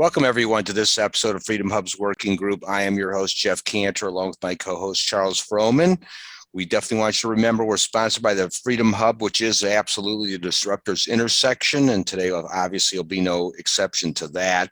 Welcome, everyone, to this episode of Freedom Hub's Working Group. I am your host, Jeff Cantor, along with my co-host, Charles Froman. We definitely want you to remember we're sponsored by the Freedom Hub, which is absolutely the disruptor's intersection, and today, obviously, will be no exception to that.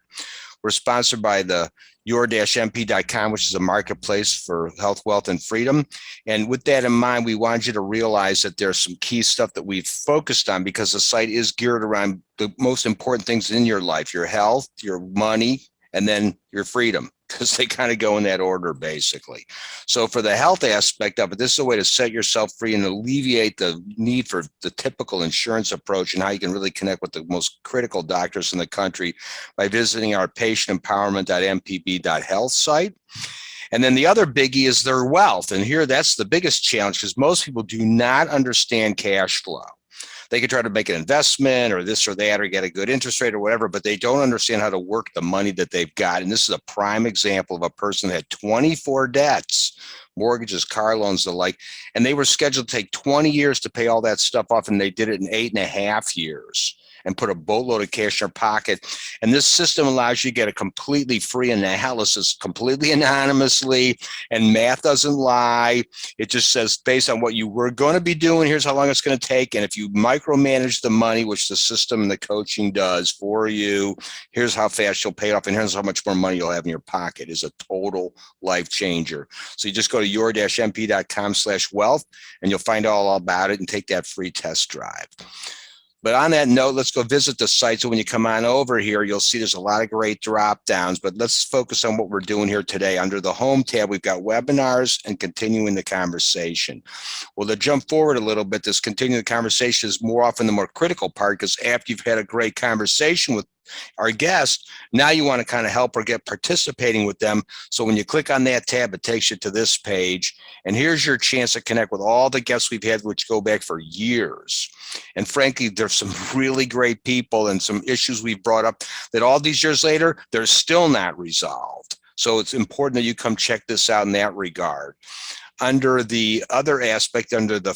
We're sponsored by the your-mp.com, which is a marketplace for health, wealth, and freedom. And with that in mind, we want you to realize that there's some key stuff that we've focused on because the site is geared around the most important things in your life, your health, your money, and then your freedom, because they kind of go in that order, basically. So for the health aspect of it, this is a way to set yourself free and alleviate the need for the typical insurance approach and how you can really connect with the most critical doctors in the country by visiting our patientempowerment.mpb.health site. And then the other biggie is their wealth. And here, that's the biggest challenge because most people do not understand cash flow. They can try to make an investment or this or that or get a good interest rate or whatever, but they don't understand how to work the money that they've got. And this is a prime example of a person that had 24 debts, mortgages, car loans, the like, and they were scheduled to take 20 years to pay all that stuff off, and they did it in 8.5 years and put a boatload of cash in their pocket. And this system allows you to get a completely free analysis, completely anonymously, and math doesn't lie. It just says, based on what you were going to be doing, here's how long it's going to take. And if you micromanage the money, which the system and the coaching does for you, here's how fast you'll pay it off, and here's how much more money you'll have in your pocket. Is a total life changer. So you just go to your-mp.com/wealth, and you'll find all about it and take that free test drive. But on that note, let's go visit the site. So when you come on over here, you'll see there's a lot of great drop downs, but let's focus on what we're doing here today. Under the home tab, we've got webinars and continuing the conversation. Well, to jump forward a little bit, this continuing the conversation is more often the more critical part, because after you've had a great conversation with our guest, now you want to kind of help or get participating with them. So when you click on that tab, it takes you to this page. And here's your chance to connect with all the guests we've had, which go back for years. And frankly, there's some really great people and some issues we've brought up that all these years later, they're still not resolved. So it's important that you come check this out in that regard. Under the other aspect, under the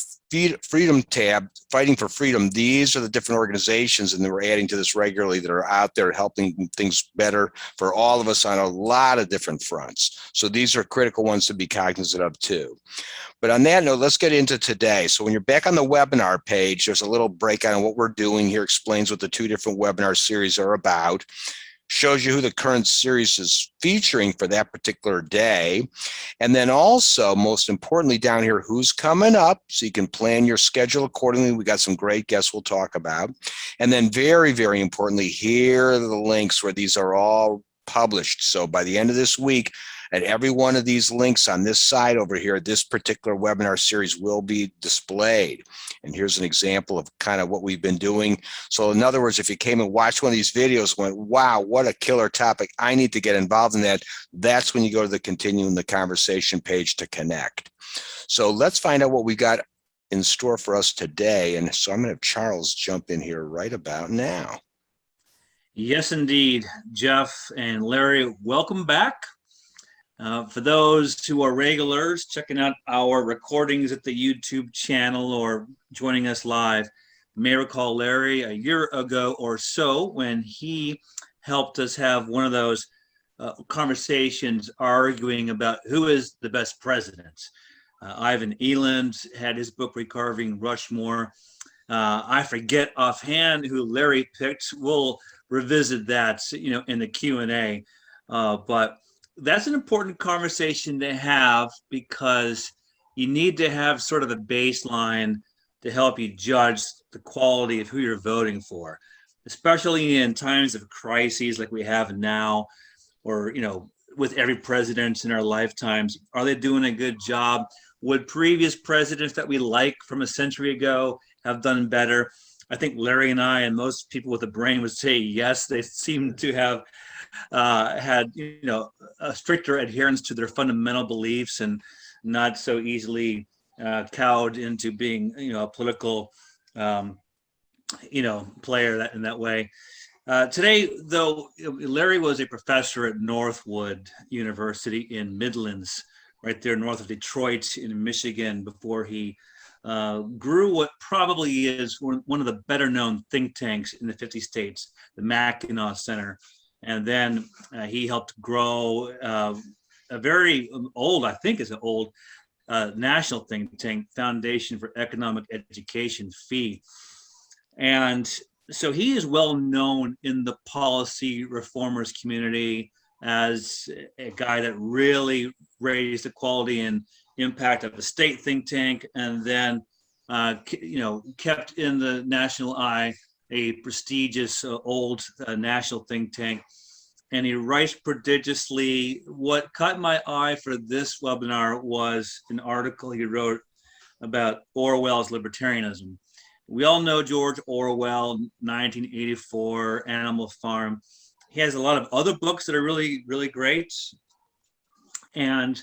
freedom tab, fighting for freedom, these are the different organizations, and we're adding to this regularly, that are out there helping things better for all of us on a lot of different fronts. So these are critical ones to be cognizant of too. But on that note, let's get into today. So when you're back on the webinar page, there's a little breakdown on what we're doing here, explains what the two different webinar series are about, shows you who the current series is featuring for that particular day. And then also, most importantly, down here, who's coming up, so you can plan your schedule accordingly. We got some great guests we'll talk about. And then very, very importantly, here are the links where these are all published. So by the end of this week, and every one of these links on this side over here, this particular webinar series will be displayed. And here's an example of kind of what we've been doing. So in other words, if you came and watched one of these videos, went, wow, what a killer topic, I need to get involved in that, that's when you go to the continuing the conversation page to connect. So let's find out what we got in store for us today. And so I'm going to have Charles jump in here right about now. Yes, indeed, Jeff and Larry, welcome back. For those who are regulars checking out our recordings at the YouTube channel or joining us live, you may recall Larry a year ago or so when he helped us have one of those conversations arguing about who is the best president. Ivan Eland had his book Recarving Rushmore. I forget offhand who Larry picked. We'll revisit that, in the Q&A. But that's an important conversation to have, because you need to have sort of a baseline to help you judge the quality of who you're voting for, especially in times of crises like we have now, or, with every president in our lifetimes. Are they doing a good job? Would previous presidents that we like from a century ago have done better? I think Larry and I and most people with a brain would say yes. They seem to have had a stricter adherence to their fundamental beliefs and not so easily cowed into being a political player in that way. Today, though, Larry was a professor at Northwood University in Midlands, right there north of Detroit in Michigan, before he grew what probably is one of the better known think tanks in the 50 states, the Mackinac Center. And then he helped grow a very old, I think is an old national think tank, Foundation for Economic Education, FEE. And so he is well known in the policy reformers community as a guy that really raised the quality and impact of the state think tank, and then kept in the national eye a prestigious old national think tank. And he writes prodigiously. What caught my eye for this webinar was an article he wrote about Orwell's libertarianism. We all know George Orwell, 1984, Animal Farm. He has a lot of other books that are really, really great. And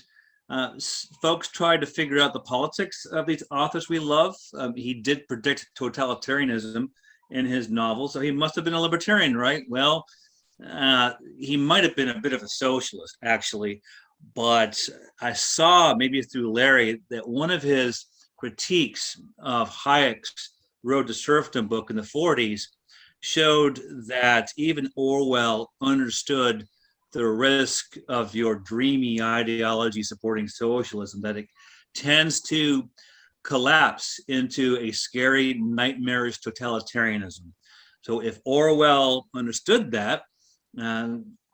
folks tried to figure out the politics of these authors we love. He did predict totalitarianism in his novel, so he must have been a libertarian, right? Well, he might have been a bit of a socialist, actually. But I saw, maybe through Larry, that one of his critiques of Hayek's Road to Serfdom book in the 40s showed that even Orwell understood the risk of your dreamy ideology supporting socialism, that it tends to collapse into a scary, nightmarish totalitarianism. So if Orwell understood that,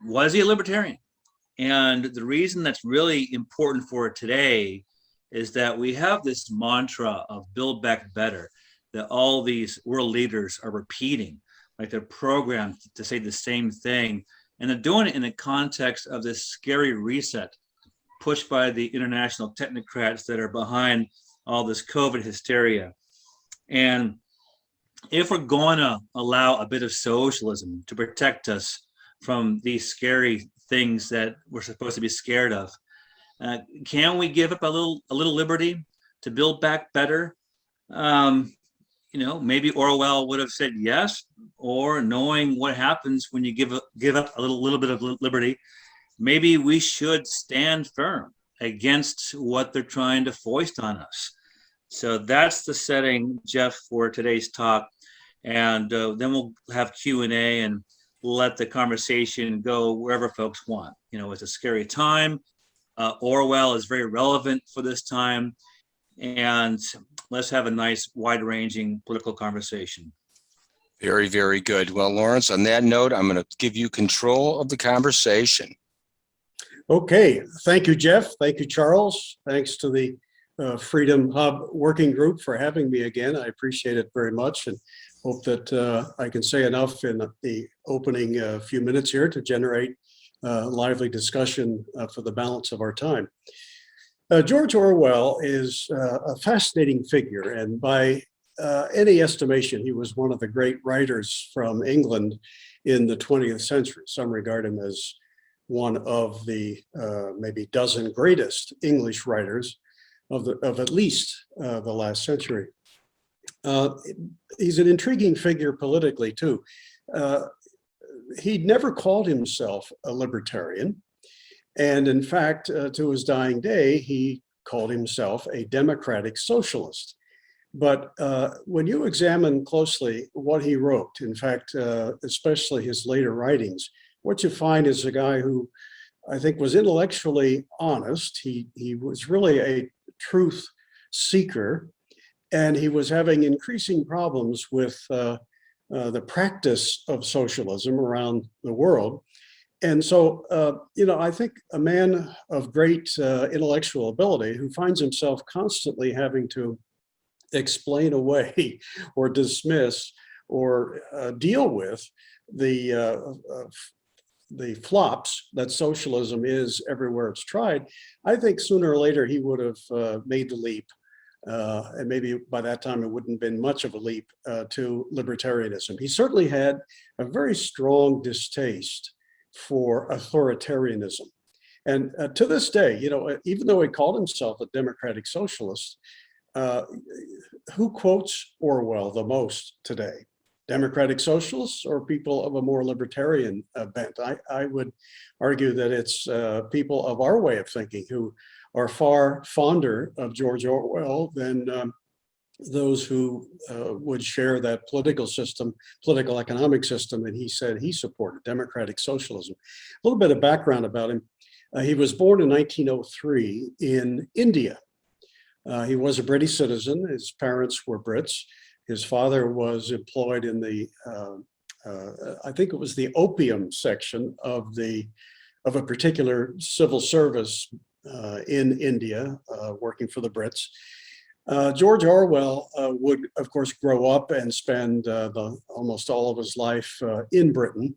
was he a libertarian? And the reason that's really important for today is that we have this mantra of build back better that all these world leaders are repeating, like they're programmed to say the same thing. And they're doing it in the context of this scary reset pushed by the international technocrats that are behind all this COVID hysteria. And if we're going to allow a bit of socialism to protect us from these scary things that we're supposed to be scared of, can we give up a little liberty to build back better? Maybe Orwell would have said yes, or knowing what happens when you give up a little bit of liberty, maybe we should stand firm against what they're trying to foist on us. So that's the setting, Jeff, for today's talk. And then we'll have Q&A and let the conversation go wherever folks want. It's a scary time. Orwell is very relevant for this time. And let's have a nice, wide-ranging political conversation. Very, very good. Well, Lawrence, on that note, I'm going to give you control of the conversation. Okay. Thank you, Jeff. Thank you, Charles. Thanks to the Freedom Hub Working Group for having me again. I appreciate it very much, and hope that I can say enough in the opening few minutes here to generate lively discussion for the balance of our time. George Orwell is a fascinating figure, and by any estimation, he was one of the great writers from England in the 20th century. Some regard him as one of the maybe dozen greatest English writers of at least the last century. He's an intriguing figure politically too. He never called himself a libertarian. And in fact, to his dying day, he called himself a democratic socialist. But when you examine closely what he wrote, in fact, especially his later writings, what you find is a guy who I think was intellectually honest. He was really a truth seeker, and he was having increasing problems with the practice of socialism around the world. And so, I think a man of great intellectual ability who finds himself constantly having to explain away or dismiss or deal with the flops that socialism is everywhere it's tried, I think sooner or later he would have made the leap. And maybe by that time it wouldn't have been much of a leap to libertarianism. He certainly had a very strong distaste for authoritarianism. And to this day, even though he called himself a democratic socialist, who quotes Orwell the most today? Democratic socialists or people of a more libertarian bent? I would argue that it's people of our way of thinking who are far fonder of George Orwell than those who would share that political system, political economic system, and he said he supported democratic socialism. A little bit of background about him. He was born in 1903 in India. He was a British citizen. His parents were Brits. His father was employed in the, I think it was the opium section of a particular civil service in India, working for the Brits. George Orwell would, of course, grow up and spend almost all of his life in Britain,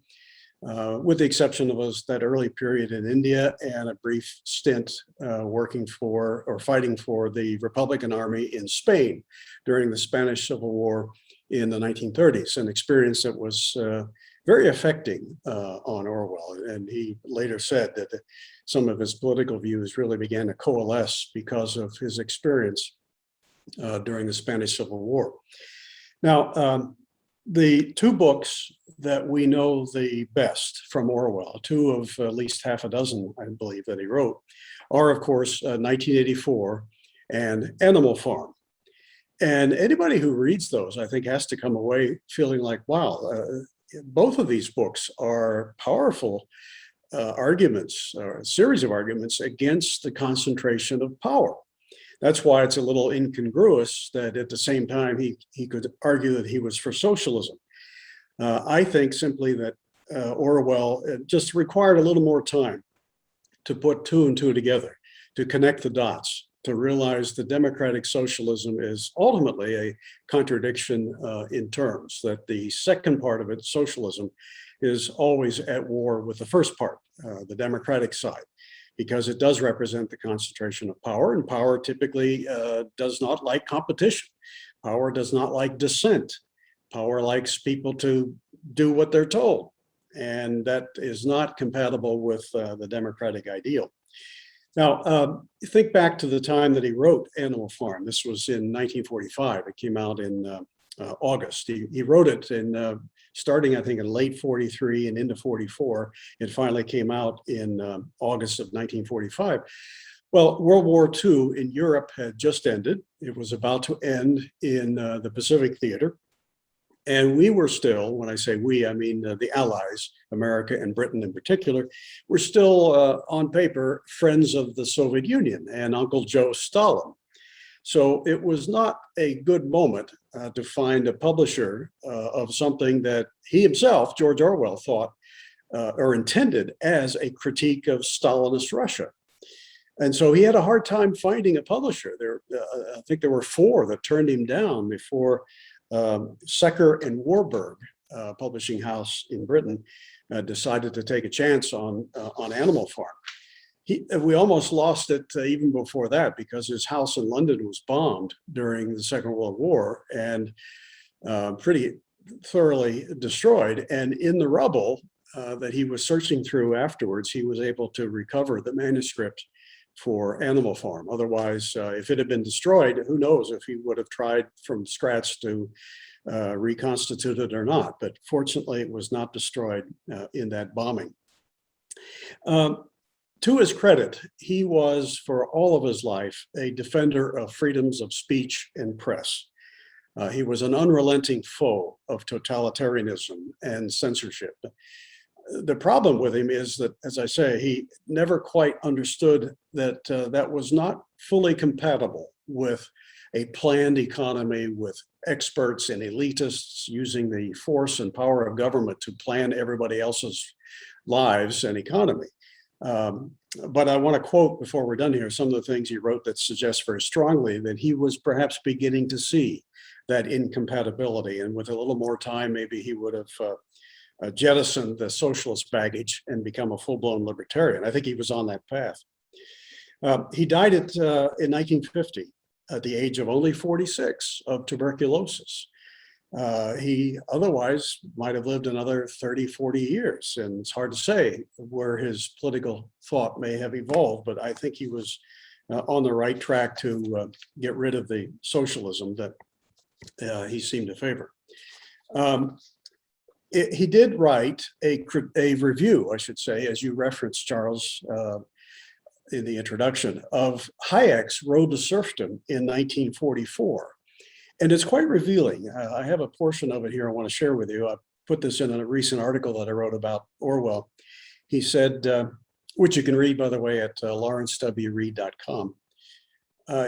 with the exception of that early period in India and a brief stint working for or fighting for the Republican Army in Spain during the Spanish Civil War in the 1930s, an experience that was very affecting on Orwell. And he later said that some of his political views really began to coalesce because of his experience during the Spanish Civil War. Now, the two books that we know the best from Orwell, two of at least half a dozen, I believe, that he wrote, are, of course, 1984 and Animal Farm. And anybody who reads those, I think, has to come away feeling like, wow, both of these books are powerful arguments, or a series of arguments against the concentration of power. That's why it's a little incongruous that at the same time he could argue that he was for socialism. I think simply that Orwell just required a little more time to put two and two together, to connect the dots, to realize that democratic socialism is ultimately a contradiction in terms, that the second part of it, socialism, is always at war with the first part, the democratic side, because it does represent the concentration of power, and power typically does not like competition. Power does not like dissent. Power likes people to do what they're told, and that is not compatible with the democratic ideal. Now, think back to the time that he wrote Animal Farm. This was in 1945. It came out in August. He wrote it in starting, I think, in late 43 and into 44. It finally came out in August of 1945. Well, World War II in Europe had just ended. It was about to end in the Pacific Theater. And we were still, when I say we, I mean the Allies, America and Britain in particular, were still on paper friends of the Soviet Union and Uncle Joe Stalin. So it was not a good moment to find a publisher of something that he himself, George Orwell, thought or intended as a critique of Stalinist Russia. And so he had a hard time finding a publisher. I think there were four that turned him down before Secker and Warburg, publishing house in Britain, decided to take a chance on Animal Farm. We almost lost it even before that, because his house in London was bombed during the Second World War and pretty thoroughly destroyed. And in the rubble that he was searching through afterwards, he was able to recover the manuscript for Animal Farm. Otherwise, if it had been destroyed, who knows if he would have tried from scratch to reconstitute it or not. But fortunately, it was not destroyed in that bombing. To his credit, he was, for all of his life, a defender of freedoms of speech and press. He was an unrelenting foe of totalitarianism and censorship. The problem with him is that, as I say, he never quite understood that that was not fully compatible with a planned economy with experts and elitists using the force and power of government to plan everybody else's lives and economy. But I want to quote, before we're done here, some of the things he wrote that suggest very strongly that he was perhaps beginning to see that incompatibility. And with a little more time, maybe he would have jettisoned the socialist baggage and become a full-blown libertarian. I think he was on that path. He died in 1950 at the age of only 46 of tuberculosis. He otherwise might have lived another 30, 40 years. And it's hard to say where his political thought may have evolved, but I think he was on the right track to get rid of the socialism that he seemed to favor. He did write a review, I should say, as you referenced, Charles, in the introduction, of Hayek's Road to Serfdom in 1944. And it's quite revealing. I have a portion of it here I want to share with you. I put this in a recent article that I wrote about Orwell. He said, which you can read, by the way, at lawrencewreed.com.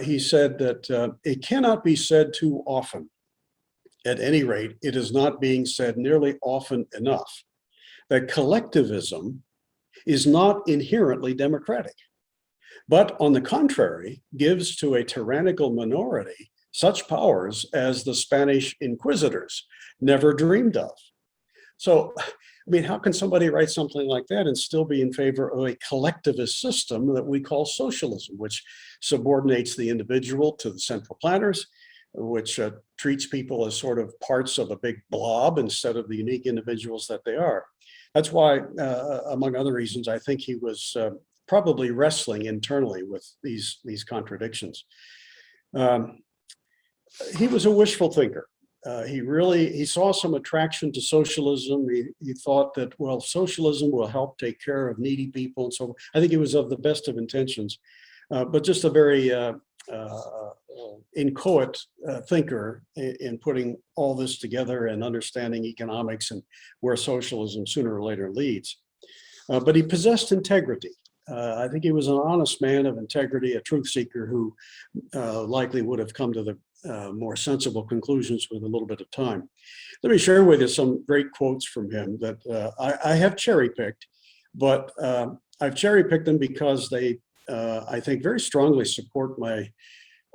He said that it cannot be said too often. At any rate, it is not being said nearly often enough that collectivism is not inherently democratic, but on the contrary, gives to a tyrannical minority such powers as the Spanish inquisitors never dreamed of. So, I mean, how can somebody write something like that and still be in favor of a collectivist system that we call socialism, which subordinates the individual to the central planners, which treats people as sort of parts of a big blob instead of the unique individuals that they are? That's why, among other reasons, I think he was probably wrestling internally with these contradictions. He was a wishful thinker. He saw some attraction to socialism. He thought that, well, socialism will help take care of needy people. And so I think he was of the best of intentions, but just a very inchoate thinker in putting all this together and understanding economics and where socialism sooner or later leads. But he possessed integrity. I think he was an honest man of integrity, a truth seeker who likely would have come to the more sensible conclusions with a little bit of time. Let me share with you some great quotes from him that I have cherry picked, but I've cherry picked them because they, I think, very strongly support my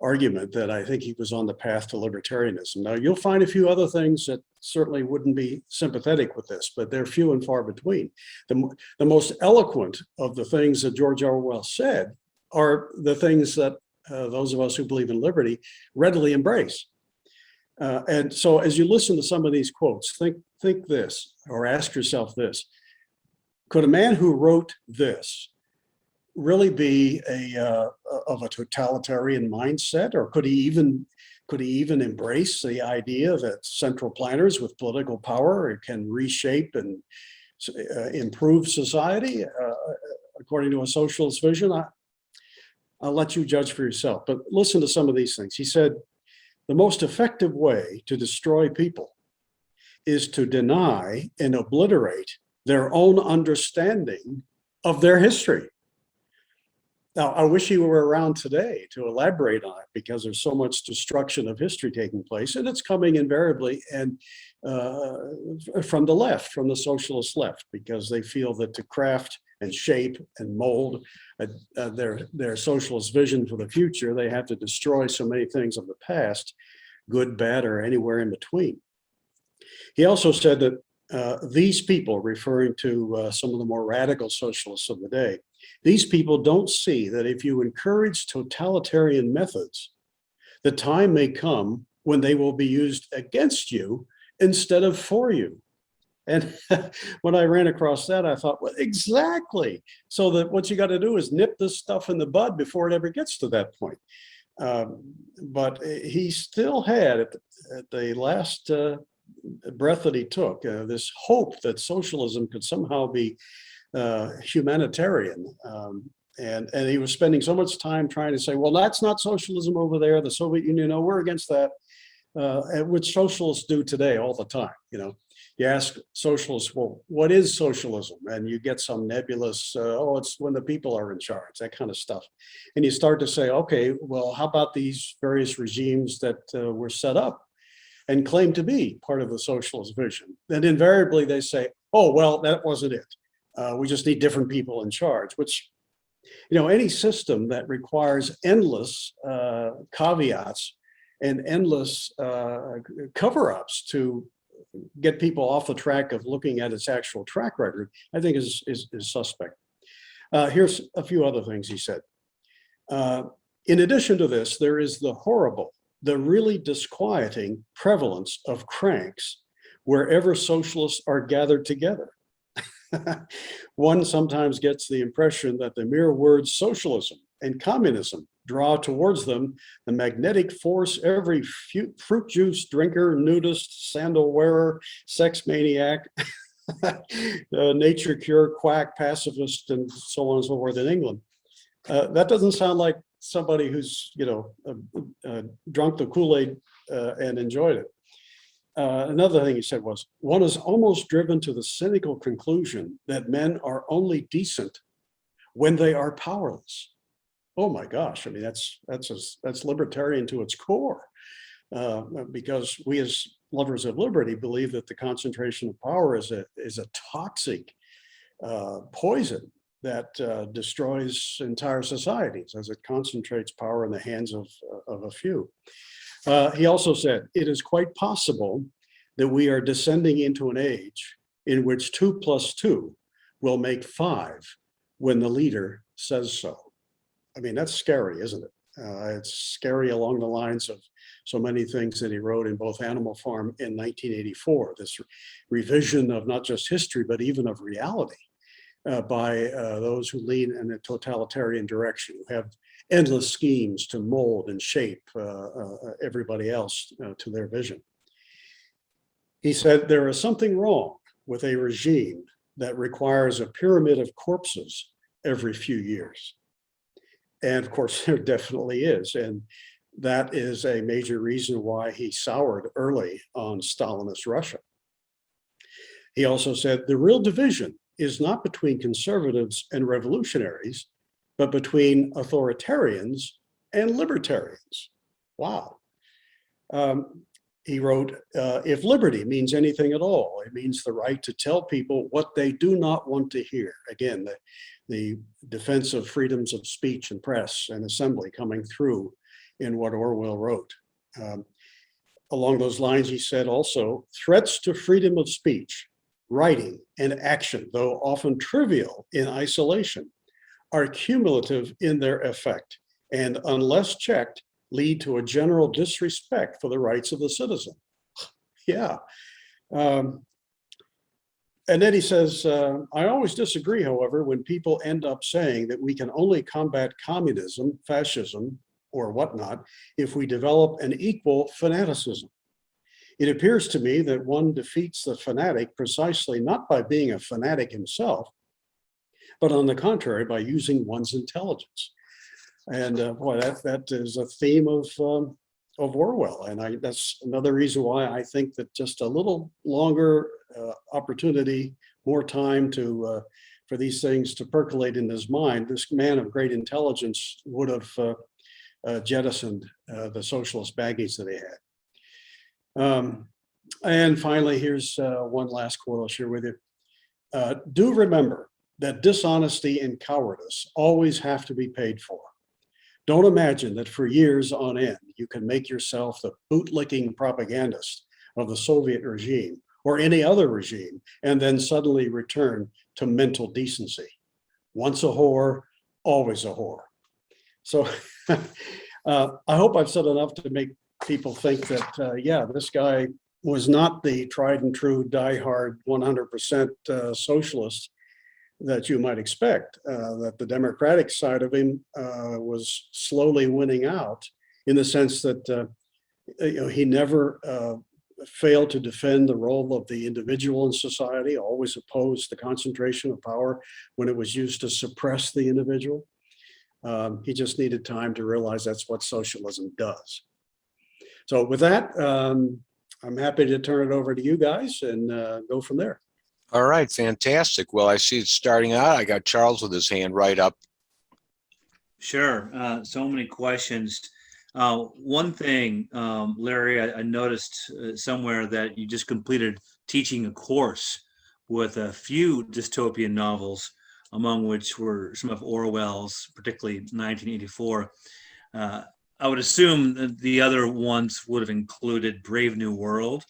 argument that I think he was on the path to libertarianism. Now, you'll find a few other things that certainly wouldn't be sympathetic with this, but they're few and far between. The most eloquent of the things that George Orwell said are the things that those of us who believe in liberty readily embrace. And so as you listen to some of these quotes, think this, or ask yourself this: could a man who wrote this really be of a totalitarian mindset, or could he even embrace the idea that central planners with political power can reshape and improve society according to a socialist vision? I'll let you judge for yourself, but listen to some of these things. He said, the most effective way to destroy people is to deny and obliterate their own understanding of their history. Now, I wish he were around today to elaborate on it, because there's so much destruction of history taking place, and it's coming invariably and from the left, from the socialist left, because they feel that to craft and shape and mold their socialist vision for the future, they have to destroy so many things of the past, good, bad, or anywhere in between. He also said that these people, referring to some of the more radical socialists of the day, these people don't see that if you encourage totalitarian methods, the time may come when they will be used against you instead of for you. And when I ran across that, I thought, well, exactly. So that what you got to do is nip this stuff in the bud before it ever gets to that point. But he still had, at the last breath that he took, this hope that socialism could somehow be humanitarian. And he was spending so much time trying to say, well, that's not socialism over there, the Soviet Union, no, we're against that, which socialists do today all the time. You know, you ask socialists, well, what is socialism? And you get some nebulous, oh, it's when the people are in charge, that kind of stuff. And you start to say, okay, well, how about these various regimes that were set up and claim to be part of the socialist vision? And invariably they say, oh, well, that wasn't it. We just need different people in charge, which, you know, any system that requires endless caveats and endless cover-ups to get people off the track of looking at its actual track record, I think is suspect. Here's a few other things he said. In addition to this, there is the horrible, the really disquieting prevalence of cranks wherever socialists are gathered together. One sometimes gets the impression that the mere words socialism and communism draw towards them the magnetic force every fruit juice drinker, nudist, sandal wearer, sex maniac, nature cure, quack, pacifist, and so on and so forth in England. That doesn't sound like somebody who's, drunk the Kool-Aid and enjoyed it. Another thing he said was, one is almost driven to the cynical conclusion that men are only decent when they are powerless. Oh my gosh, I mean, that's libertarian to its core, because we as lovers of liberty believe that the concentration of power is a toxic poison that destroys entire societies as it concentrates power in the hands of a few. He also said, it is quite possible that we are descending into an age in which 2 + 2 will make 5 when the leader says so. I mean, that's scary, isn't it? It's scary along the lines of so many things that he wrote in both Animal Farm in 1984, this revision of not just history, but even of reality by those who lean in a totalitarian direction, who have endless schemes to mold and shape everybody else to their vision. He said, there is something wrong with a regime that requires a pyramid of corpses every few years. And of course, there definitely is. And that is a major reason why he soured early on Stalinist Russia. He also said, the real division is not between conservatives and revolutionaries, but between authoritarians and libertarians. Wow. He wrote, if liberty means anything at all, it means the right to tell people what they do not want to hear. Again, the defense of freedoms of speech and press and assembly coming through in what Orwell wrote. Along those lines, he said also, threats to freedom of speech, writing, and action, though often trivial in isolation, are cumulative in their effect, and unless checked, lead to a general disrespect for the rights of the citizen. Yeah. And then he says, I always disagree, however, when people end up saying that we can only combat communism, fascism, or whatnot, if we develop an equal fanaticism. It appears to me that one defeats the fanatic precisely not by being a fanatic himself, but on the contrary, by using one's intelligence. And boy, that is a theme of Orwell. And that's another reason why I think that just a little longer opportunity, more time to for these things to percolate in his mind, this man of great intelligence would have jettisoned the socialist baggage that he had. And finally, here's one last quote I'll share with you. Do remember that dishonesty and cowardice always have to be paid for. Don't imagine that for years on end, you can make yourself the bootlicking propagandist of the Soviet regime or any other regime, and then suddenly return to mental decency. Once a whore, always a whore. So I hope I've said enough to make people think that, yeah, this guy was not the tried and true, diehard 100% socialist that you might expect, that the Democratic side of him was slowly winning out, in the sense that he never failed to defend the role of the individual in society, always opposed the concentration of power when it was used to suppress the individual. He just needed time to realize that's what socialism does. So with that, I'm happy to turn it over to you guys and go from there. All right, fantastic. Well, I see it's starting out. I got Charles with his hand right up. Sure. So many questions. One thing, Larry, I noticed somewhere that you just completed teaching a course with a few dystopian novels, among which were some of Orwell's, particularly 1984. I would assume that the other ones would have included Brave New World.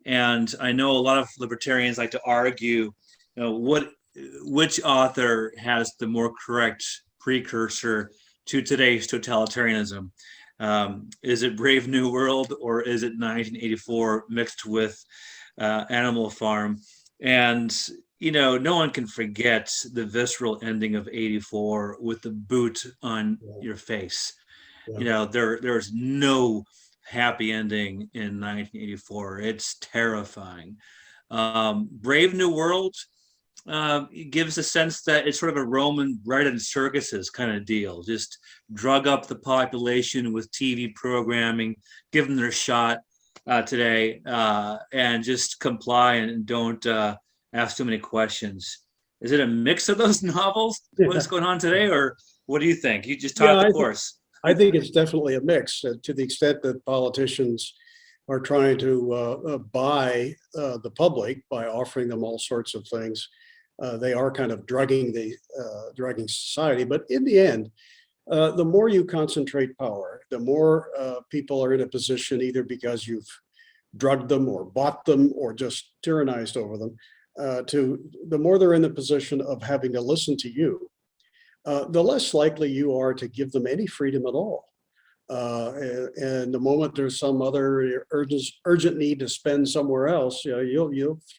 And I know a lot of libertarians like to argue, which author has the more correct precursor to today's totalitarianism? Is it Brave New World, or is it 1984 mixed with Animal Farm? And no one can forget the visceral ending of 84 with the boot on your face. Yeah. There's no happy ending in 1984. It's terrifying. Brave New World, gives a sense that it's sort of a Roman bread and circuses kind of deal. Just drug up the population with TV programming, give them their shot today, and just comply and don't ask too many questions. Is it a mix of those novels? What's going on today, or what do you think? You just taught the course. I think it's definitely a mix to the extent that politicians are trying to buy the public by offering them all sorts of things. They are kind of drugging society. But in the end, the more you concentrate power, the more people are in a position, either because you've drugged them or bought them or just tyrannized over them, the more they're in the position of having to listen to you, the less likely you are to give them any freedom at all. And the moment there's some other urgent need to spend somewhere else, you'll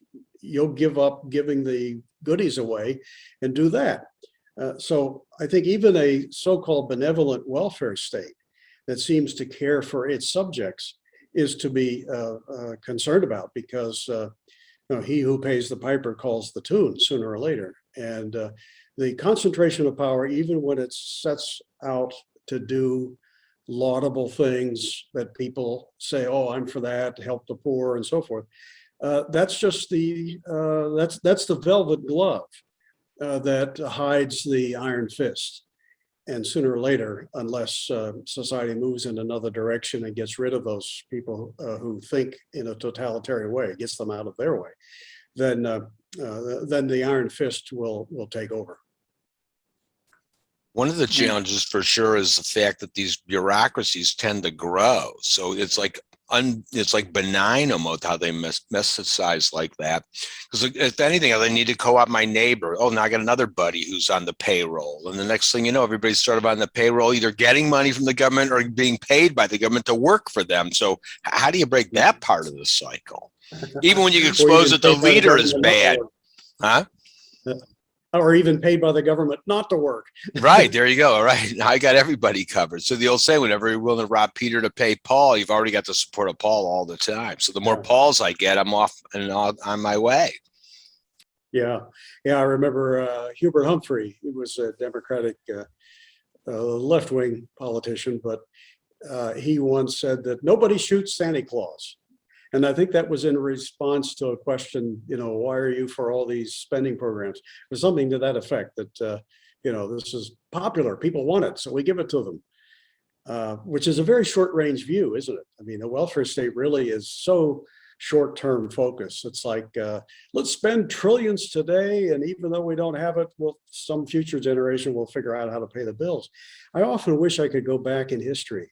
give up giving the goodies away and do that. So I think even a so-called benevolent welfare state that seems to care for its subjects is to be concerned about, because he who pays the piper calls the tune sooner or later. And the concentration of power, even when it sets out to do laudable things that people say, oh, I'm for that, help the poor and so forth. That's just that's the velvet glove that hides the iron fist. And sooner or later, unless society moves in another direction and gets rid of those people who think in a totalitarian way, gets them out of their way, then the iron fist will take over. One of the challenges for sure is the fact that these bureaucracies tend to grow. So it's like benign almost how they message like that. Because if anything, they need to co-opt my neighbor. Oh, now I got another buddy who's on the payroll. And the next thing you know, everybody's sort of on the payroll, either getting money from the government or being paid by the government to work for them. So how do you break that part of the cycle? Even when you expose that the leader is bad. Huh? Or even paid by the government not to work. Right, there you go. All right, I got everybody covered. So the old saying, whenever you're willing to rob Peter to pay Paul, you've already got the support of Paul all the time. So the more Pauls I get, I'm off and on my way. Yeah, I remember Hubert Humphrey. He was a Democratic left-wing politician, but he once said that nobody shoots Santa Claus. And I think that was in response to a question, why are you for all these spending programs? Or something to that effect, that, this is popular, people want it, so we give it to them, which is a very short range view, isn't it? I mean, the welfare state really is so short-term focus. It's like, let's spend trillions today, and even though we don't have it, some future generation will figure out how to pay the bills. I often wish I could go back in history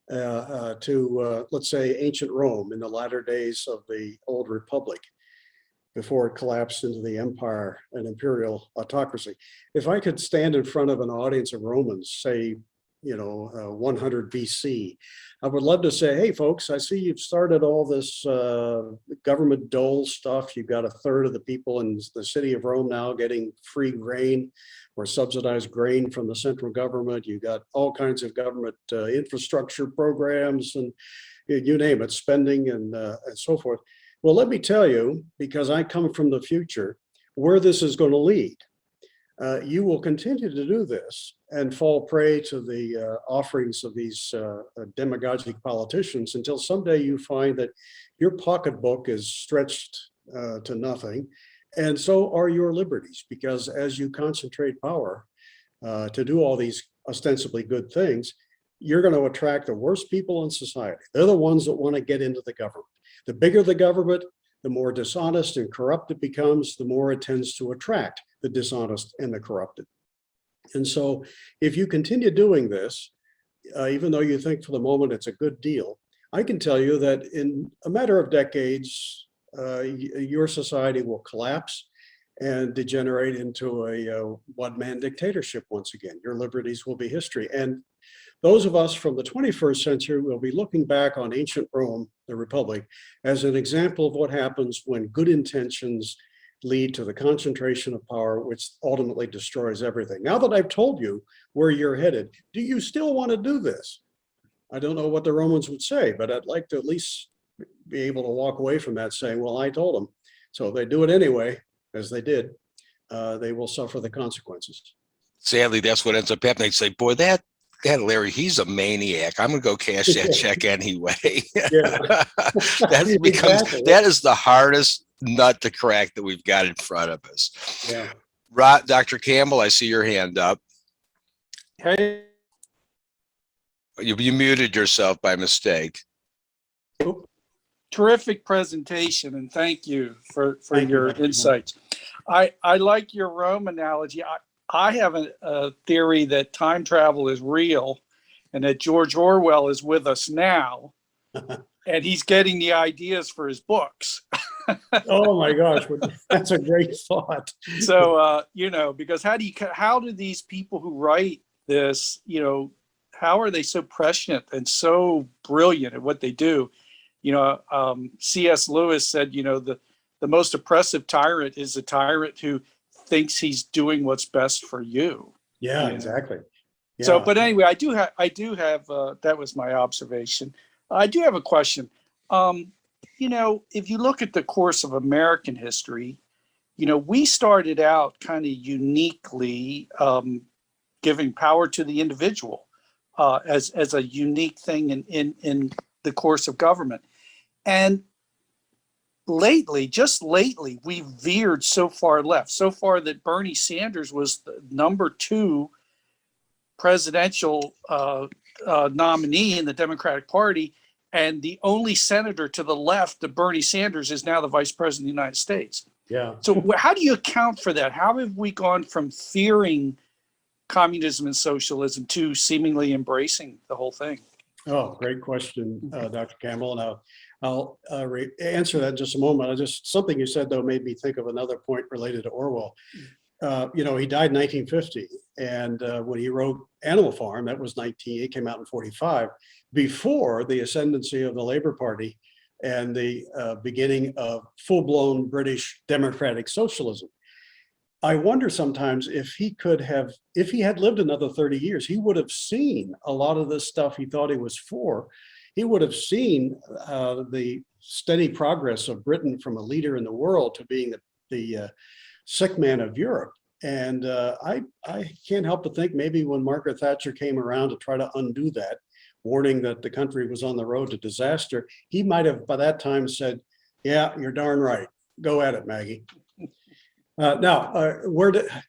to, let's say, ancient Rome in the latter days of the old republic, before it collapsed into the empire and imperial autocracy. If I could stand in front of an audience of Romans, say, 100 BC, I would love to say, hey, folks, I see you've started all this government dole stuff. You've got a third of the people in the city of Rome now getting free grain or subsidized grain from the central government. You got all kinds of government infrastructure programs and you name it, spending and so forth. Well, let me tell you, because I come from the future, where this is going to lead. You will continue to do this and fall prey to the offerings of these demagogic politicians until someday you find that your pocketbook is stretched to nothing. And so are your liberties, because as you concentrate power to do all these ostensibly good things, you're going to attract the worst people in society. They're the ones that want to get into the government. The bigger the government, the more dishonest and corrupt it becomes, the more it tends to attract the dishonest and the corrupted. And so if you continue doing this, even though you think for the moment it's a good deal, I can tell you that in a matter of decades, your society will collapse and degenerate into a one-man dictatorship once again. Your liberties will be history. And those of us from the 21st century will be looking back on ancient Rome, the Republic, as an example of what happens when good intentions lead to the concentration of power, which ultimately destroys everything. Now that I've told you where you're headed, do you still want to do this? I don't know what the Romans would say, but I'd like to at least be able to walk away from that saying, well, I told them. So they do it anyway, as they did. they will suffer the consequences. Sadly, that's what ends up happening. They say, boy, that Larry, he's a maniac. I'm going to go cash that check anyway. Yeah, That becomes, exactly. that is the hardest nut to crack that we've got in front of us. Yeah. Dr. Campbell, I see your hand up. Hey, You muted yourself by mistake. terrific presentation, and thank you for Thank you, your Dr. insights. I like your Rome analogy. I have a theory that time travel is real and that George Orwell is with us now and he's getting the ideas for his books. Oh my gosh, that's a great thought. So, because how do these people who write this, how are they so prescient and so brilliant at what they do? C.S. Lewis said, the most oppressive tyrant is a tyrant who thinks he's doing what's best for you. Yeah, exactly. Yeah. So, but anyway, I do have, that was my observation. I do have a question. If you look at the course of American history, we started out kind of uniquely giving power to the individual as a unique thing in the course of government. And just lately, we veered so far left, so far that Bernie Sanders was the number 2 presidential nominee in the Democratic Party. And the only senator to the left of Bernie Sanders is now the vice president of the United States. Yeah. So how do you account for that? How have we gone from fearing communism and socialism to seemingly embracing the whole thing? Oh, great question, Dr. Campbell. And I'll answer that in just a moment. Something you said, though, made me think of another point related to Orwell. He died in 1950. And when he wrote Animal Farm, that was it came out in 45, before the ascendancy of the Labour Party and the beginning of full-blown British democratic socialism. I wonder sometimes if he had lived another 30 years, he would have seen a lot of this stuff he thought he was for. He would have seen the steady progress of Britain from a leader in the world to being the sick man of Europe. And I can't help but think maybe when Margaret Thatcher came around to try to undo that, warning that the country was on the road to disaster, he might have by that time said, yeah, you're darn right. Go at it, Maggie.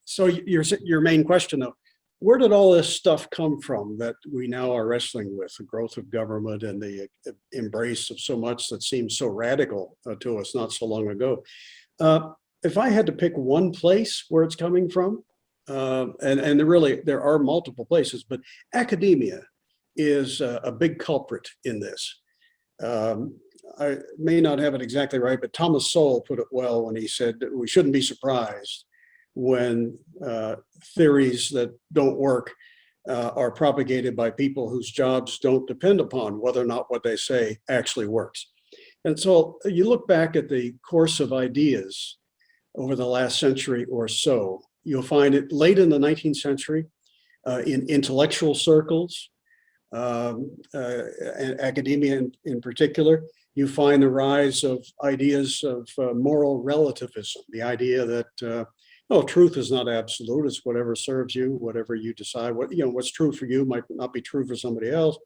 So your main question, though, where did all this stuff come from that we now are wrestling with, the growth of government and the embrace of so much that seems so radical to us not so long ago? If I had to pick one place where it's coming from, and there are multiple places, but academia is a big culprit in this. I may not have it exactly right, but Thomas Sowell put it well when he said that we shouldn't be surprised when theories that don't work are propagated by people whose jobs don't depend upon whether or not what they say actually works. And so you look back at the course of ideas over the last century or so, you'll find it late in the 19th century in intellectual circles, and academia in particular. You find the rise of ideas of moral relativism, the idea that truth is not absolute. It's whatever serves you, whatever you decide. What's true for you might not be true for somebody else.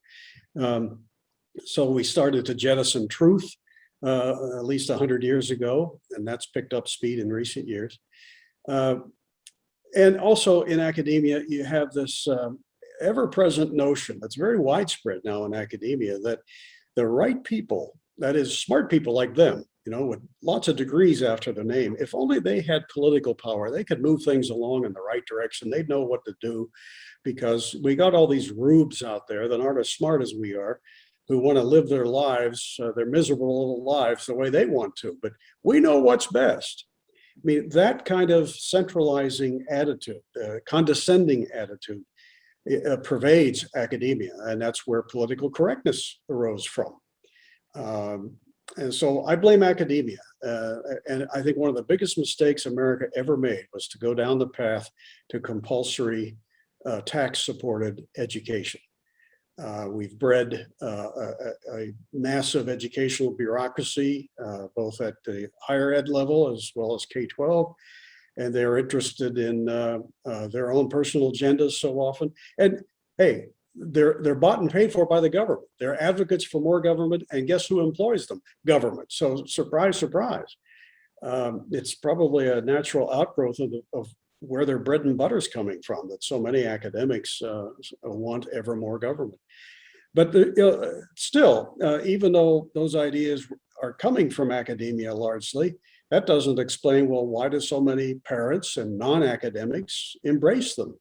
So we started to jettison truth at least 100 years ago, and that's picked up speed in recent years. And also in academia, you have this ever-present notion that's very widespread now in academia that the right people, that is smart people like them, with lots of degrees after their name, if only they had political power, they could move things along in the right direction. They'd know what to do, because we got all these rubes out there that aren't as smart as we are, who want to live their lives, their miserable little lives the way they want to, but we know what's best. I mean, that kind of centralizing attitude, condescending attitude, pervades academia, and that's where political correctness arose from. And so I blame academia. And I think one of the biggest mistakes America ever made was to go down the path to compulsory tax-supported education. We've bred a massive educational bureaucracy, both at the higher ed level as well as K-12. and they're interested in their own personal agendas so often. And hey, they're bought and paid for by the government. They're advocates for more government, and guess who employs them? Government. So surprise, surprise. It's probably a natural outgrowth of where their bread and butter is coming from, that so many academics want ever more government. But still, even though those ideas are coming from academia largely, that doesn't explain, well, why do so many parents and non-academics embrace them?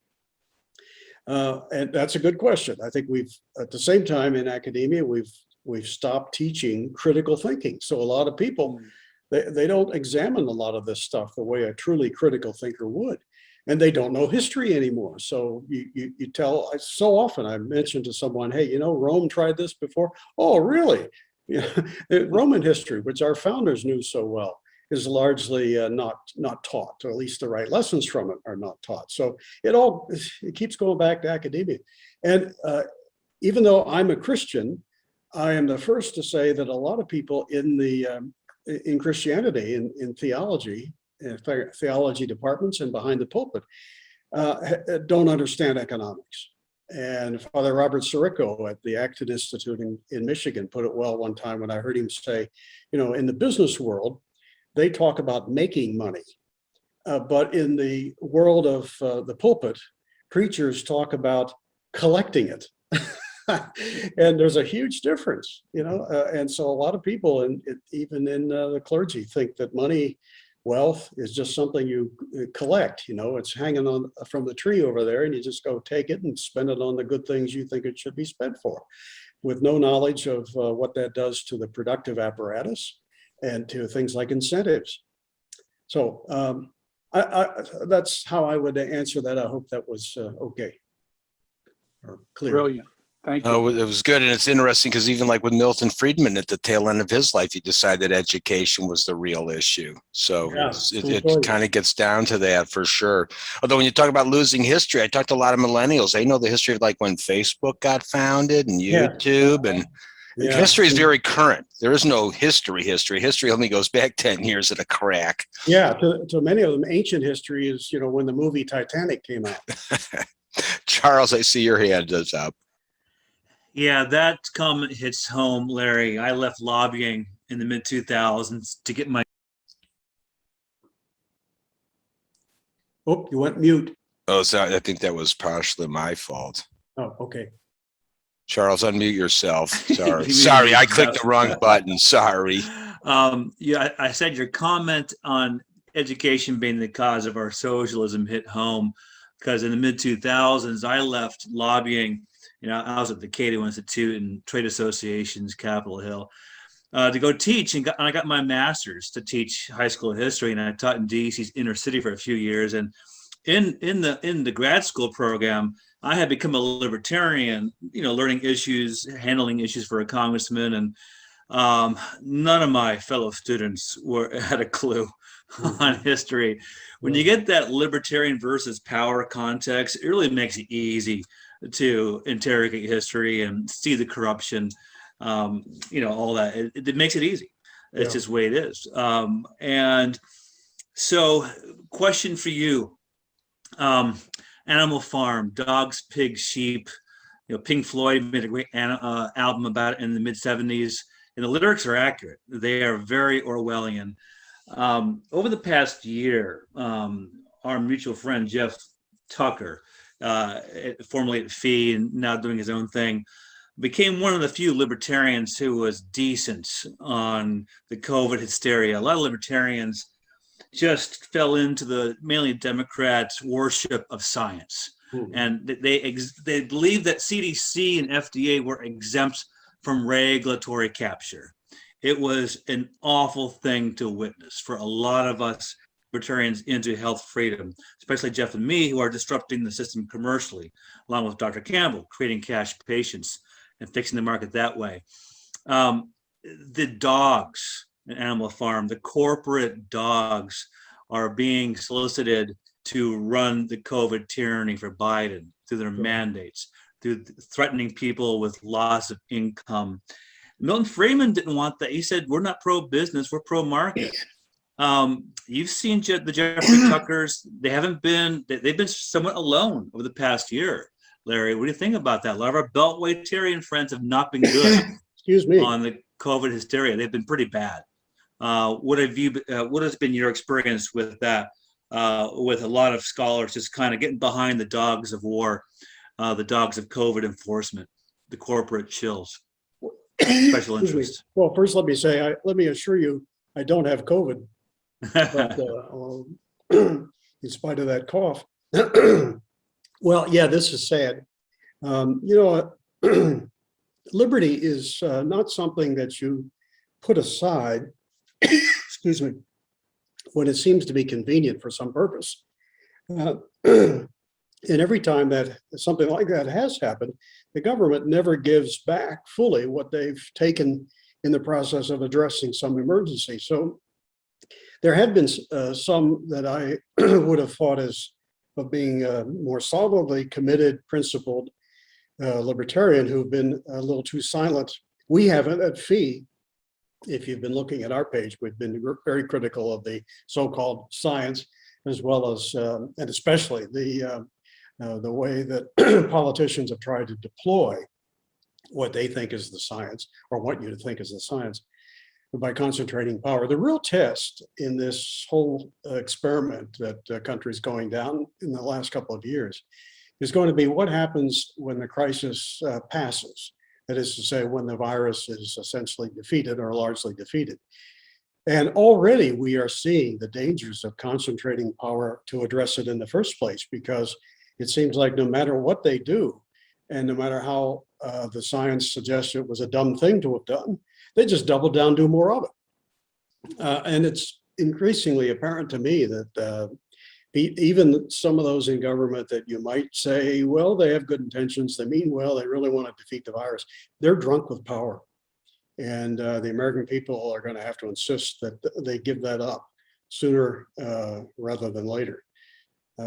And that's a good question. I think we've, at the same time in academia, we've stopped teaching critical thinking. So a lot of people, they don't examine a lot of this stuff the way a truly critical thinker would. And they don't know history anymore. So you tell, so often I mentioned to someone, hey, you know, Rome tried this before. Oh, really? Yeah. Roman history, which our founders knew so well, is largely not taught, or at least the right lessons from it are not taught. So it keeps going back to academia. And even though I'm a Christian, I am the first to say that a lot of people in Christianity, in theology, theology departments and behind the pulpit, don't understand economics. And Father Robert Sirico at the Acton Institute in Michigan put it well one time when I heard him say, you know, in the business world, they talk about making money. But in the world of the pulpit, preachers talk about collecting it. And there's a huge difference, you know, and so a lot of people, even in the clergy, think that money, wealth is just something you collect. You know, it's hanging on from the tree over there, and you just go take it and spend it on the good things you think it should be spent for, with no knowledge of what that does to the productive apparatus and to things like incentives. So that's how I would answer that. I hope that was okay or clear. Brilliant. Thank you. Oh, it was good. And it's interesting because even like with Milton Friedman at the tail end of his life, he decided education was the real issue. So Yeah, it kind of gets down to that for sure. Although when you talk about losing history, I talked to a lot of millennials. They know the history of like when Facebook got founded and YouTube and history is very current. There is no history. History only goes back 10 years at a crack. Yeah, to many of them, ancient history is, you know, when the movie Titanic came out. Charles, I see your hand is up. Yeah, that comment hits home, Larry. I left lobbying in the mid-2000s to get my... Oh, you went mute. Oh, sorry. I think that was partially my fault. Oh, okay. Charles, unmute yourself. Sorry, I clicked the wrong button. Sorry. Yeah, I said your comment on education being the cause of our socialism hit home, because in the mid-2000s, I left lobbying. You know, I was at the Cato Institute and trade associations, Capitol Hill, to go teach. And I got my master's to teach high school history. And I taught in DC's inner city for a few years. And in the grad school program, I had become a libertarian, you know, learning issues, handling issues for a congressman. And none of my fellow students had a clue on history. When you get that libertarian versus power context, it really makes it easy to interrogate history and see the corruption, you know, all that. It makes it easy. It's just the way it is. And so, question for you: Animal Farm, dogs, pigs, sheep. You know, Pink Floyd made a great album about it in the mid-70s, and the lyrics are accurate. They are very Orwellian. Over the past year, our mutual friend Jeff Tucker, formerly at FEE and now doing his own thing, became one of the few libertarians who was decent on the COVID hysteria. A lot of libertarians just fell into the mainly Democrats' worship of science. And they believe that CDC and FDA were exempt from regulatory capture. It was an awful thing to witness for a lot of us libertarians into health freedom, especially Jeff and me, who are disrupting the system commercially, along with Dr. Campbell, creating cash patients and fixing the market that way. The dogs in Animal Farm, the corporate dogs, are being solicited to run the COVID tyranny for Biden through their mandates, through threatening people with loss of income. Milton Friedman didn't want that. He said, we're not pro-business, we're pro-market. You've seen the Jeffrey Tuckers. They've been somewhat alone over the past year. Larry, what do you think about that? A lot of our Beltwaytarian friends have not been good Excuse me. on the COVID hysteria. They've been pretty bad. What has been your experience with that? With a lot of scholars just kind of getting behind the dogs of war, the dogs of COVID enforcement, the corporate chills, special interests. Well, first, let me assure you, I don't have COVID, but in spite of that cough. Well, yeah, this is sad. Liberty is not something that you put aside, excuse me, when it seems to be convenient for some purpose. And every time that something like that has happened, the government never gives back fully what they've taken in the process of addressing some emergency. So there have been some that I would have thought of being more solidly committed, principled libertarian who've been a little too silent. We haven't at FEE. If you've been looking at our page, we've been very critical of the so-called science, as well as, and especially the way that politicians have tried to deploy what they think is the science, or what you think is the science, by concentrating power. The real test in this whole experiment that the country's going down in the last couple of years is going to be what happens when the crisis passes. That is to say, when the virus is essentially defeated or largely defeated. And already we are seeing the dangers of concentrating power to address it in the first place, because it seems like no matter what they do, and no matter how the science suggests it was a dumb thing to have done, they just double down, do more of it. And it's increasingly apparent to me that even some of those in government that you might say, well, they have good intentions, they mean well, they really want to defeat the virus, they're drunk with power. And the American people are going to have to insist that they give that up sooner rather than later.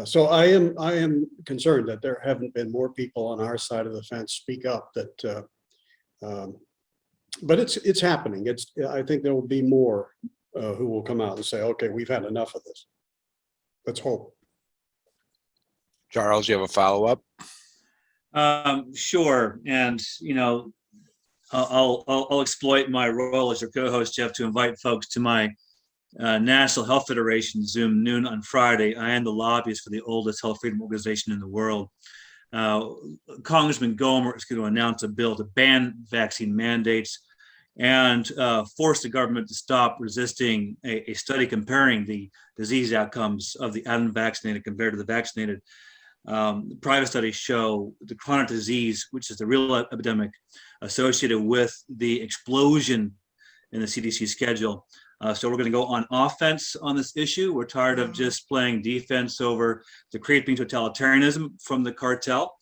So I am concerned that there haven't been more people on our side of the fence speak up. But it's happening. I think there will be more who will come out and say, okay, we've had enough of this. Let's hope. Charles, you have a follow-up? Sure. And, I'll exploit my role as your co-host, Jeff, to invite folks to my National Health Federation Zoom noon on Friday. I am the lobbyist for the oldest health freedom organization in the world. Congressman Gomer is going to announce a bill to ban vaccine mandates and force the government to stop resisting a study comparing the disease outcomes of the unvaccinated compared to the vaccinated. Private studies show the chronic disease, which is the real epidemic associated with the explosion in the CDC schedule. So we're going to go on offense on this issue. We're tired of just playing defense over the creeping totalitarianism from the cartel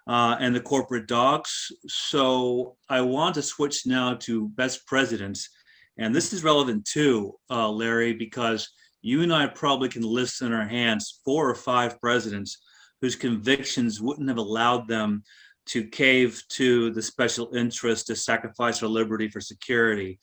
and the corporate dogs. So I want to switch now to best presidents. And this is relevant too, Larry, because you and I probably can list in our hands 4 or 5 presidents whose convictions wouldn't have allowed them to cave to the special interest to sacrifice their liberty for security.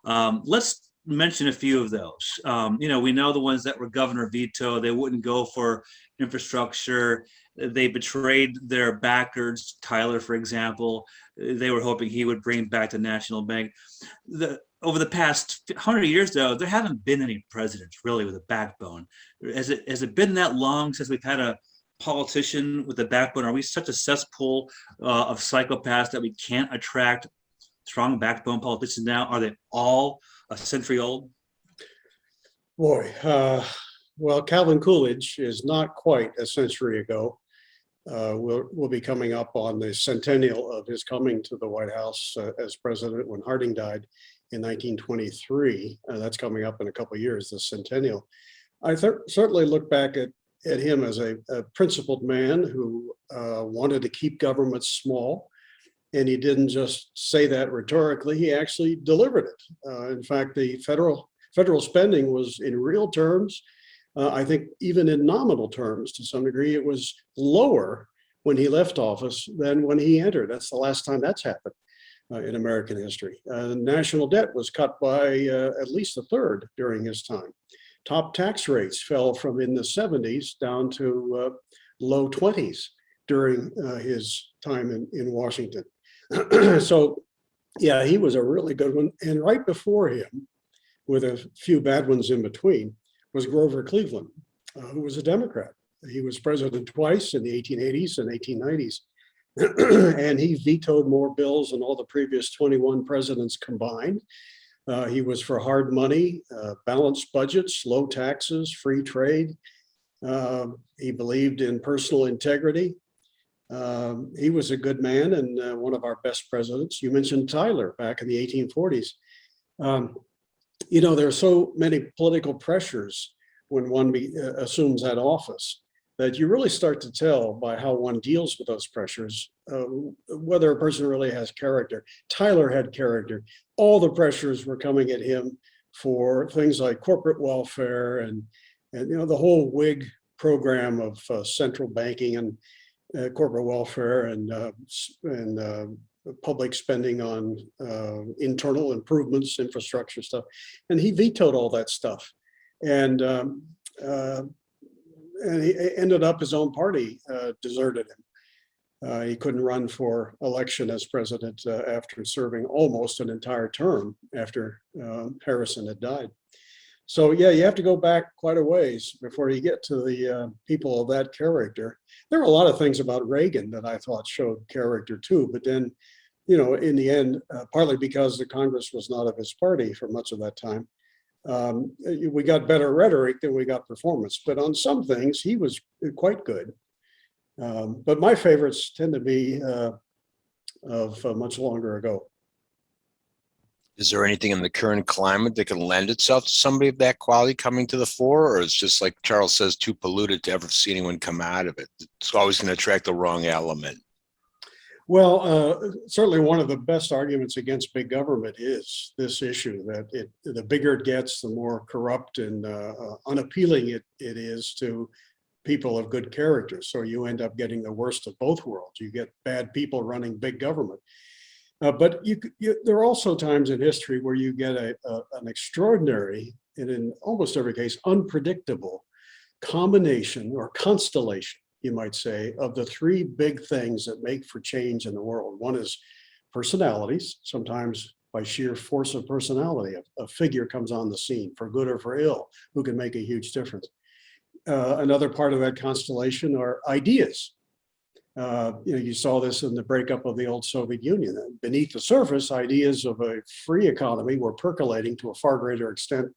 Let's mention a few of those. We know the ones that were governor veto. They wouldn't go for infrastructure. They betrayed their backers. Tyler, for example, they were hoping he would bring back the national bank. Over the past 100 years, though, there haven't been any presidents really with a backbone. Has it been that long since we've had a politician with a backbone? Are we such a cesspool of psychopaths that we can't attract strong backbone politicians now? Are they all a century old? Boy, well, Calvin Coolidge is not quite a century ago. We'll be coming up on the centennial of his coming to the White House as president when Harding died in 1923. That's coming up in a couple of years, the centennial. I certainly look back at him as a principled man who wanted to keep government small. And he didn't just say that rhetorically, he actually delivered it. In fact, the federal spending was in real terms. I think even in nominal terms, to some degree, it was lower when he left office than when he entered. That's the last time that's happened. in American history. National debt was cut by at least a third during his time. Top tax rates fell from in the 70s down to low 20s during his time in Washington. So, yeah, he was a really good one. And right before him, with a few bad ones in between, was Grover Cleveland, who was a Democrat. He was president twice in the 1880s and 1890s. And he vetoed more bills than all the previous 21 presidents combined. He was for hard money, balanced budgets, low taxes, free trade. He believed in personal integrity. He was a good man and one of our best presidents. You mentioned Tyler back in the 1840s. There are so many political pressures when one assumes that office that you really start to tell by how one deals with those pressures whether a person really has character. Tyler had character. All the pressures were coming at him for things like corporate welfare and the whole Whig program of central banking and corporate welfare and public spending on internal improvements, infrastructure stuff, and he vetoed all that stuff. And he ended up his own party deserted him. He couldn't run for election as president after serving almost an entire term after Harrison had died. So yeah, you have to go back quite a ways before you get to the people of that character. There were a lot of things about Reagan that I thought showed character too, but then, in the end, partly because the Congress was not of his party for much of that time, we got better rhetoric than we got performance. But on some things, he was quite good. But my favorites tend to be of much longer ago. Is there anything in the current climate that can lend itself to somebody of that quality coming to the fore? Or it's just like Charles says, too polluted to ever see anyone come out of it? It's always going to attract the wrong element. Well, certainly one of the best arguments against big government is this issue that the bigger it gets, the more corrupt and unappealing it is to people of good character. So you end up getting the worst of both worlds. You get bad people running big government. But there are also times in history where you get an extraordinary, and in almost every case, unpredictable combination or constellation, you might say, of the three big things that make for change in the world. One is personalities. Sometimes by sheer force of personality, a figure comes on the scene for good or for ill, who can make a huge difference. Another part of that constellation are ideas. You saw this in the breakup of the old Soviet Union. Beneath the surface, ideas of a free economy were percolating to a far greater extent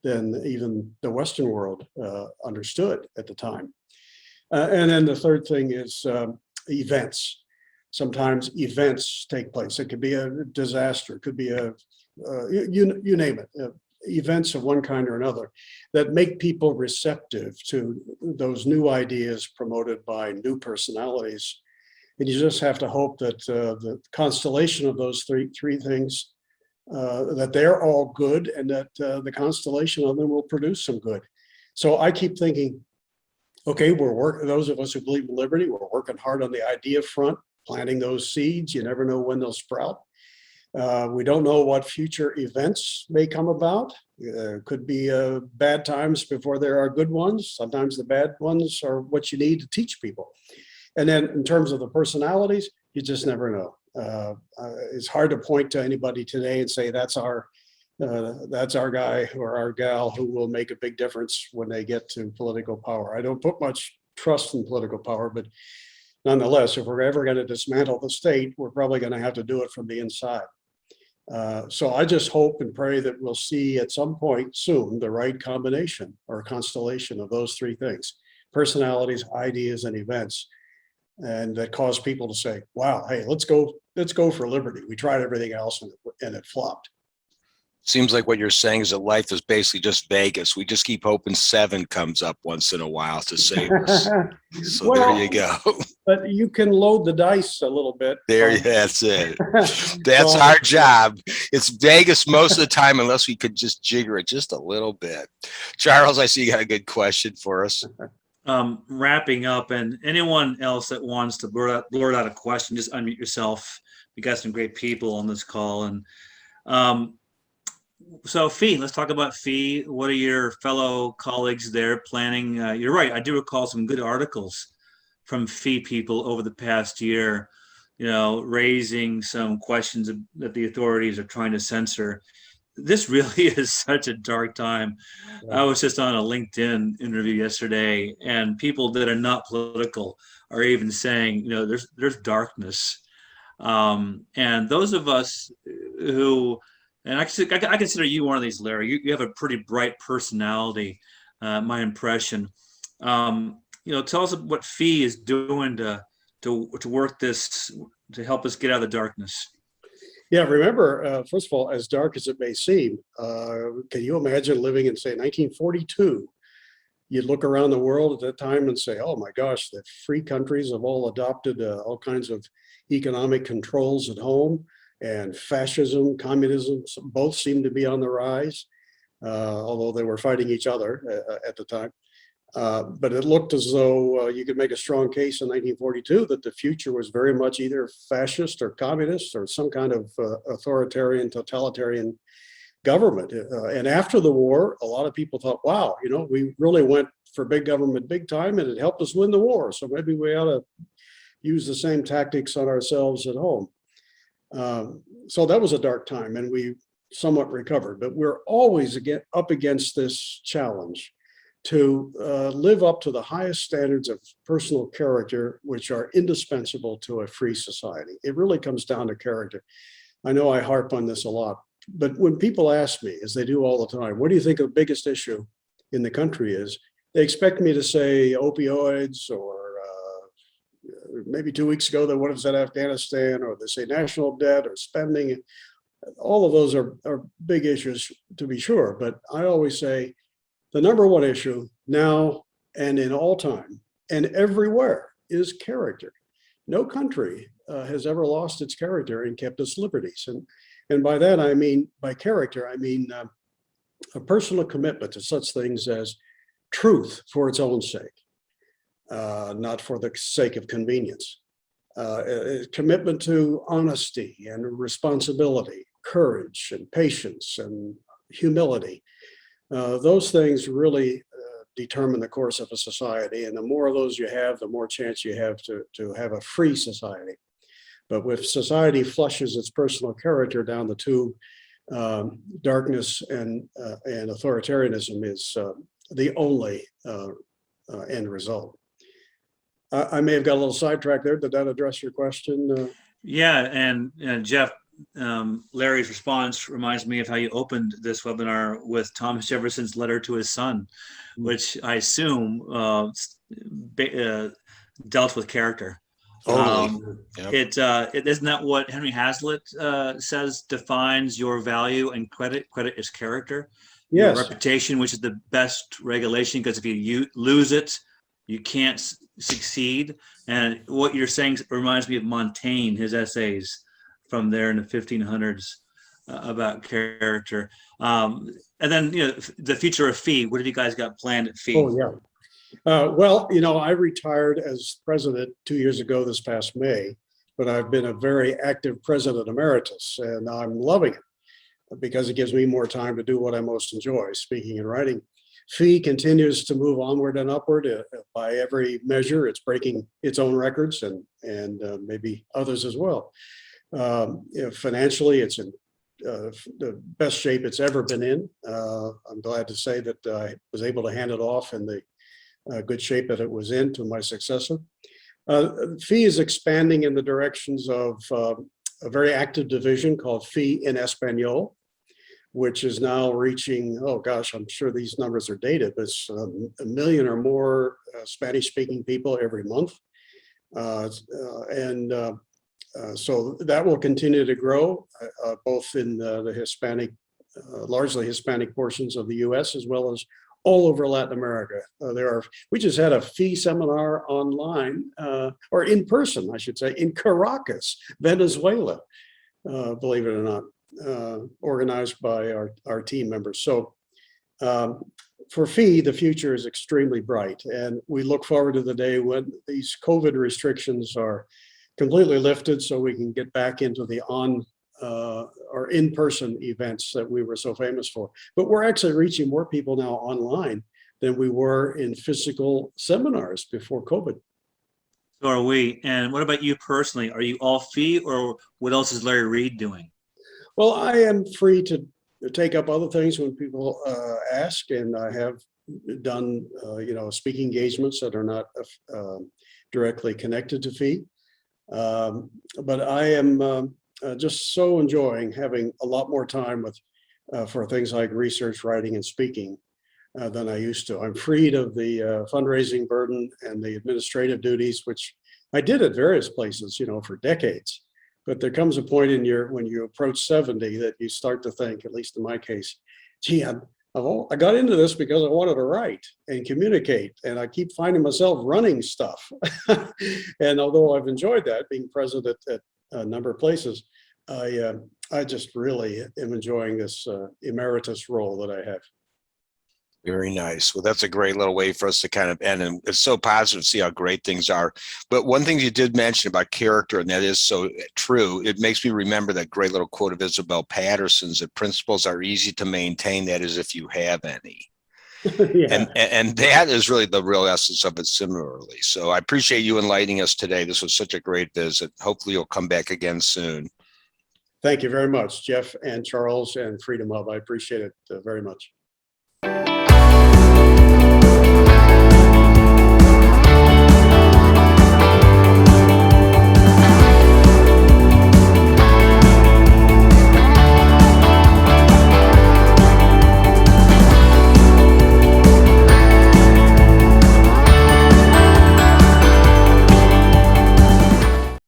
than even the Western world understood at the time. And then the third thing is events. Sometimes events take place. It could be a disaster, it could be you name it, events of one kind or another that make people receptive to those new ideas promoted by new personalities. And you just have to hope that the constellation of those three things, that they're all good and that the constellation of them will produce some good. So I keep thinking, okay, we're working, those of us who believe in liberty, we're working hard on the idea front, planting those seeds. You never know when they'll sprout. We don't know what future events may come about. Could be bad times before there are good ones. Sometimes the bad ones are what you need to teach people. And then in terms of the personalities, you just never know. It's hard to point to anybody today and say that's our guy or our gal who will make a big difference when they get to political power. I don't put much trust in political power, but nonetheless, if we're ever going to dismantle the state, we're probably going to have to do it from the inside. So I just hope and pray that we'll see at some point soon the right combination or constellation of those three things: personalities, ideas, and events, and that cause people to say, wow, hey, let's go for liberty. We tried everything else and it flopped. Seems like what you're saying is that life is basically just Vegas. We just keep hoping 7 comes up once in a while to save us. So well, there you go. But you can load the dice a little bit. That's it. That's our job. It's Vegas most of the time, unless we could just jigger it just a little bit. Charles, I see you got a good question for us. wrapping up, and anyone else that wants to blurt out a question, just unmute yourself. We got some great people on this call, and so Fee, let's talk about Fee. What are your fellow colleagues there planning? You're right. I do recall some good articles from Fee people over the past year, raising some questions that the authorities are trying to censor. This really is such a dark time. I was just on a LinkedIn interview yesterday, and people that are not political are even saying, there's darkness. And those of us who, and I consider you one of these, Larry. You have a pretty bright personality, my impression. Tell us what Fee is doing to work this, to help us get out of the darkness. Yeah, remember, first of all, as dark as it may seem, can you imagine living in, say, 1942? You'd look around the world at that time and say, oh my gosh, the free countries have all adopted all kinds of economic controls at home, and fascism, communism, both seem to be on the rise, although they were fighting each other at the time. But it looked as though you could make a strong case in 1942 that the future was very much either fascist or communist or some kind of authoritarian, totalitarian government. And after the war, a lot of people thought, wow, we really went for big government big time, and it helped us win the war. So maybe we ought to use the same tactics on ourselves at home. So that was a dark time, and we somewhat recovered. But we're always up against this challenge to live up to the highest standards of personal character, which are indispensable to a free society. It really comes down to character. I know I harp on this a lot, but when people ask me, as they do all the time, what do you think the biggest issue in the country is? They expect me to say opioids, or maybe 2 weeks ago, what was that, Afghanistan, or they say national debt or spending. All of those are big issues, to be sure, but I always say, the number one issue now and in all time and everywhere is character. No country has ever lost its character and kept its liberties. And by that, I mean, by character, I mean a personal commitment to such things as truth for its own sake, not for the sake of convenience. A commitment to honesty and responsibility, courage and patience and humility. Those things really determine the course of a society, and the more of those you have, the more chance you have to have a free society. But if society flushes its personal character down the tube, darkness and authoritarianism is the only end result. I may have got a little sidetracked there. Did that address your question? Yeah, and Jeff, Larry's response reminds me of how you opened this webinar with Thomas Jefferson's letter to his son, which I assume dealt with character. Totally. Yep. Isn't that what Henry Hazlitt says defines your value and credit? Credit is character. Yes. Your reputation, which is the best regulation, because if you lose it, you can't succeed. And what you're saying reminds me of Montaigne, his essays from there in the 1500s about character. And then, the future of Fee. What have you guys got planned at Fee? Oh, yeah. Well, I retired as president 2 years ago this past May, but I've been a very active president emeritus, and I'm loving it because it gives me more time to do what I most enjoy, speaking and writing. Fee continues to move onward and upward. By every measure, it's breaking its own records and maybe others as well. Financially, it's in the best shape it's ever been in. I'm glad to say that I was able to hand it off in the good shape that it was in to my successor. Fee is expanding in the directions of a very active division called Fee in Espanol, which is now reaching, oh gosh, I'm sure these numbers are dated, but it's 1 million or more Spanish-speaking people every month. So that will continue to grow, both in the Hispanic, largely Hispanic portions of the US, as well as all over Latin America. We just had a Fee seminar online, or in person, I should say, in Caracas, Venezuela, believe it or not, organized by our team members. So for FEE, the future is extremely bright, and we look forward to the day when these COVID restrictions are completely lifted so we can get back into the or in-person events that we were so famous for. But we're actually reaching more people now online than we were in physical seminars before COVID. So are we. And what about you personally? Are you all fee, or what else is Larry Reed doing? Well, I am free to take up other things when people ask, and I have done, speaking engagements that are not directly connected to fee. But I am just so enjoying having a lot more time for things like research, writing, and speaking than I used to. I'm freed of the fundraising burden and the administrative duties, which I did at various places, for decades. But there comes a point when you approach 70 that you start to think, at least in my case, gee, I got into this because I wanted to write and communicate, and I keep finding myself running stuff. And although I've enjoyed that, being president at a number of places, I just really am enjoying this emeritus role that I have. Very nice. Well, that's a great little way for us to kind of end. And it's so positive to see how great things are. But one thing you did mention about character, and that is so true, it makes me remember that great little quote of Isabel Patterson's, that principles are easy to maintain, that is, if you have any. Yeah. And that is really the real essence of it similarly. So I appreciate you enlightening us today. This was such a great visit. Hopefully you'll come back again soon. Thank you very much, Jeff and Charles and Freedom Hub. I appreciate it very much.